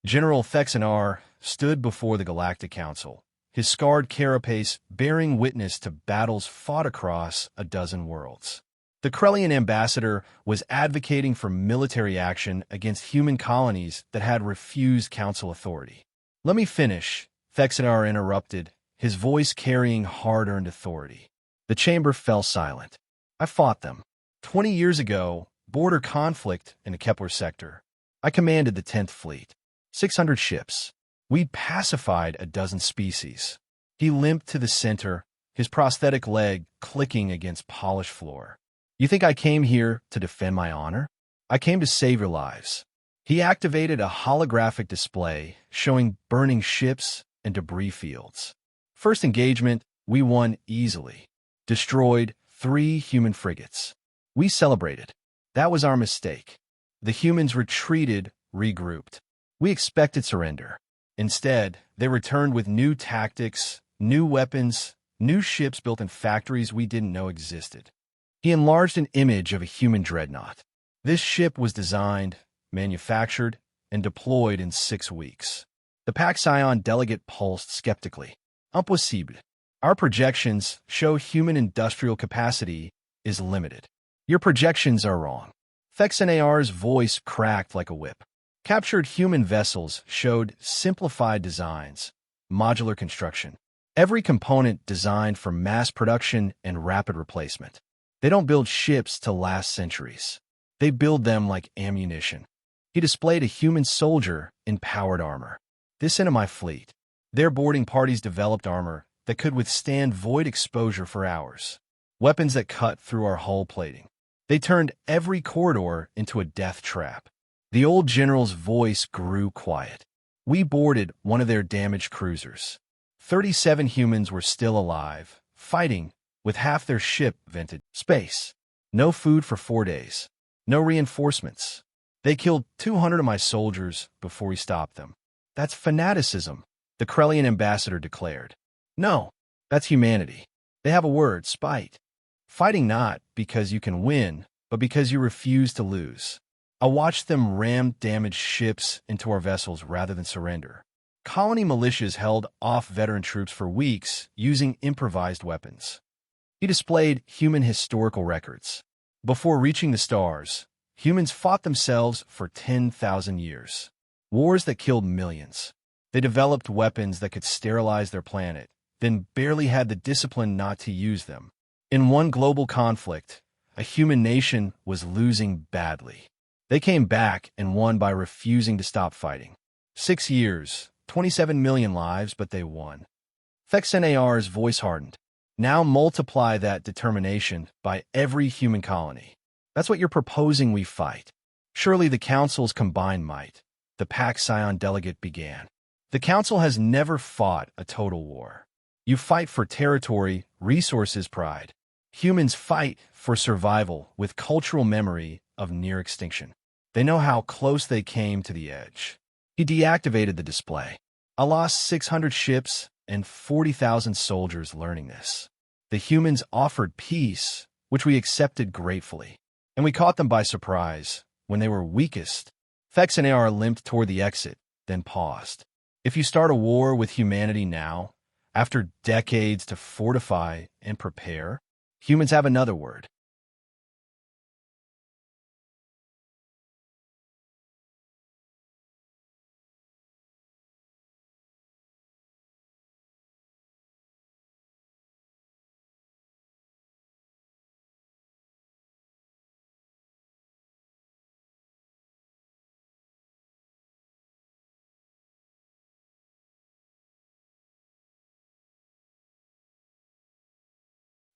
General Thexanar stood before the Galactic Council, his scarred carapace bearing witness to battles fought across a dozen worlds. The Krellian ambassador was advocating for military action against human colonies that had refused council authority. "Let me finish," Thexanar interrupted, his voice carrying hard-earned authority. The chamber fell silent. "I fought them. 20 years ago, border conflict in the Kepler sector. I commanded the 10th Fleet. 600 ships. We'd pacified a dozen species." He limped to the center, his prosthetic leg clicking against polished floor. "You think I came here to defend my honor? I came to save your lives." He activated a holographic display showing burning ships and debris fields. "First engagement, we won easily. Destroyed 3 human frigates. We celebrated. That was our mistake. The humans retreated, regrouped. We expected surrender. Instead, they returned with new tactics, new weapons, new ships built in factories we didn't know existed." He enlarged an image of a human dreadnought. "This ship was designed, manufactured, and deployed in 6 weeks." The Pax Scion delegate pulsed skeptically. "Impossible. Our projections show human industrial capacity is limited." "Your projections are wrong." Thexanar's voice cracked like a whip. Captured human vessels showed simplified designs, modular construction. Every component designed for mass production and rapid replacement. They don't build ships to last centuries. They build them like ammunition. He displayed a human soldier in powered armor. "This into my fleet." Their boarding parties developed armor that could withstand void exposure for hours. Weapons that cut through our hull plating. They turned every corridor into a death trap. The old general's voice grew quiet. "We boarded one of their damaged cruisers. 37 humans were still alive, fighting, with half their ship vented. Space. No food for 4 days. No reinforcements. They killed 200 of my soldiers before we stopped them." "That's fanaticism," the Krellian ambassador declared. "No, that's humanity. They have a word, spite. Fighting not because you can win, but because you refuse to lose." I watched them ram damaged ships into our vessels rather than surrender. Colony militias held off veteran troops for weeks using improvised weapons. He displayed human historical records. Before reaching the stars, humans fought themselves for 10,000 years. Wars that killed millions. They developed weapons that could sterilize their planet, then barely had the discipline not to use them. In one global conflict, a human nation was losing badly. They came back and won by refusing to stop fighting. 6 years, 27 million lives, but they won. Thexanar's voice hardened. "Now multiply that determination by every human colony. That's what you're proposing we fight." "Surely the Council's combined might," the Pax Scion delegate began. "The Council has never fought a total war. You fight for territory, resources, pride. Humans fight for survival with cultural memory of near extinction. They know how close they came to the edge." He deactivated the display. "I lost 600 ships and 40,000 soldiers learning this. The humans offered peace, which we accepted gratefully. And we caught them by surprise, when they were weakest." Thexanar limped toward the exit, then paused. "If you start a war with humanity now, after decades to fortify and prepare, humans have another word."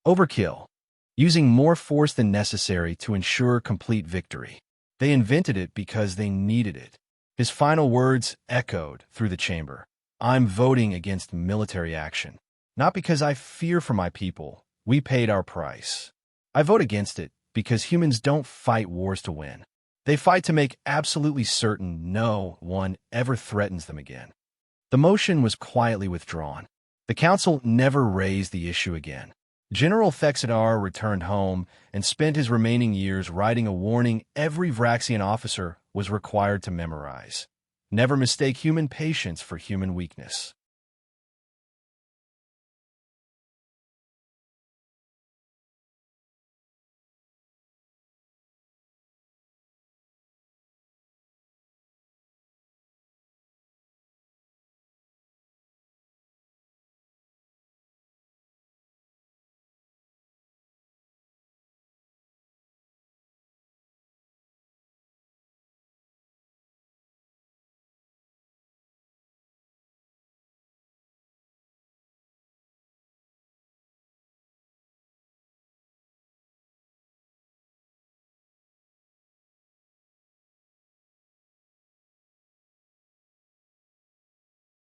Overkill. Using more force than necessary to ensure complete victory. They invented it because they needed it. His final words echoed through the chamber. "I'm voting against military action. Not because I fear for my people. We paid our price. I vote against it because humans don't fight wars to win. They fight to make absolutely certain no one ever threatens them again." The motion was quietly withdrawn. The council never raised the issue again. General Thexanar returned home and spent his remaining years writing a warning every Vraxian officer was required to memorize. Never mistake human patience for human weakness.